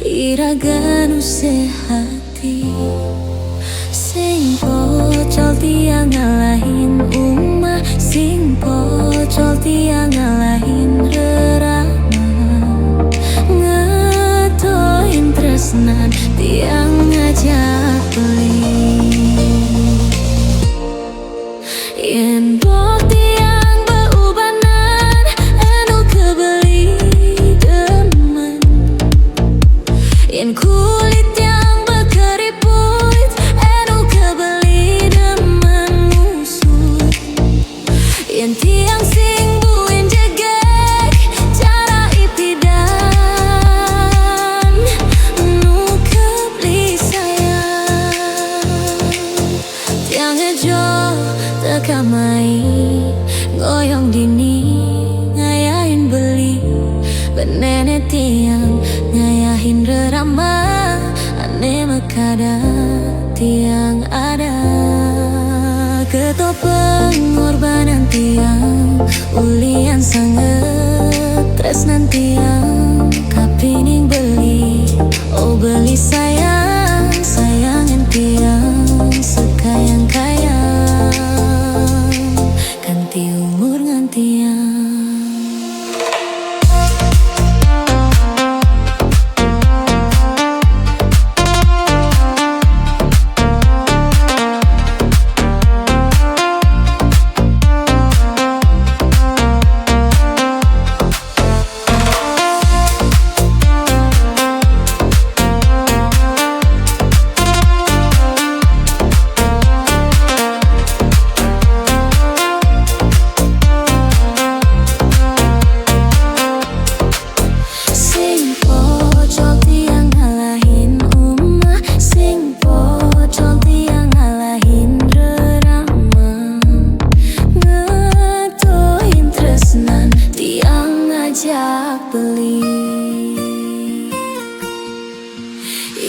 iraganu sehati sing pocol tiang ngalahin umah, sing pocol tiang ngalahin rerama, ngetoin tresnan tiang ngajak beli. Yen bok tiang beubanan enu kebeli demen, yen kulit yang berkeriput enu kebeli demen musuh, yen tiang sing buin jegek cara ipidan nu kebeli sayang. Tiang ejo tekamai goyong dini ngayahin beli, benene tiang ngayahin rerama, ane mekada tiang ada. Keto pengorbanan tiang ulian sangat tresnan tiang kapining beli, oh beli sayang sayangin tiang sekayang-kayang ganti umur ngantiang.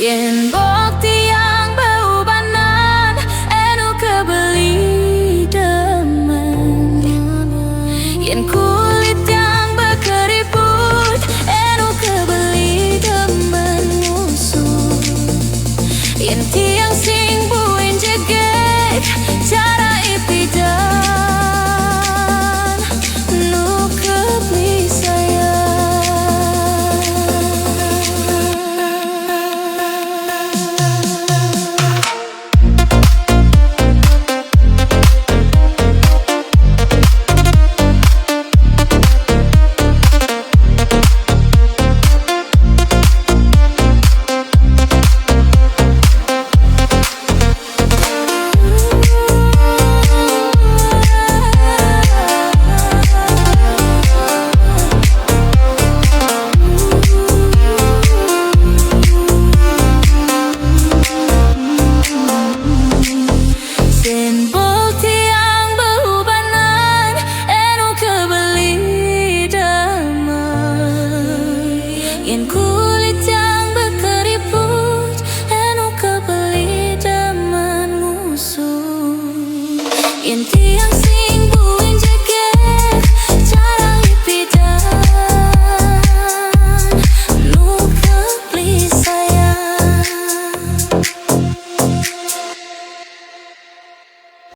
Yen bok tiang beubanan enu kebeli demen, yen kulit yang berkeriput enu kebeli demen musuh, yen tiang sing buin jegek cara ipidan nu kebeli sayang. Yen kulit yang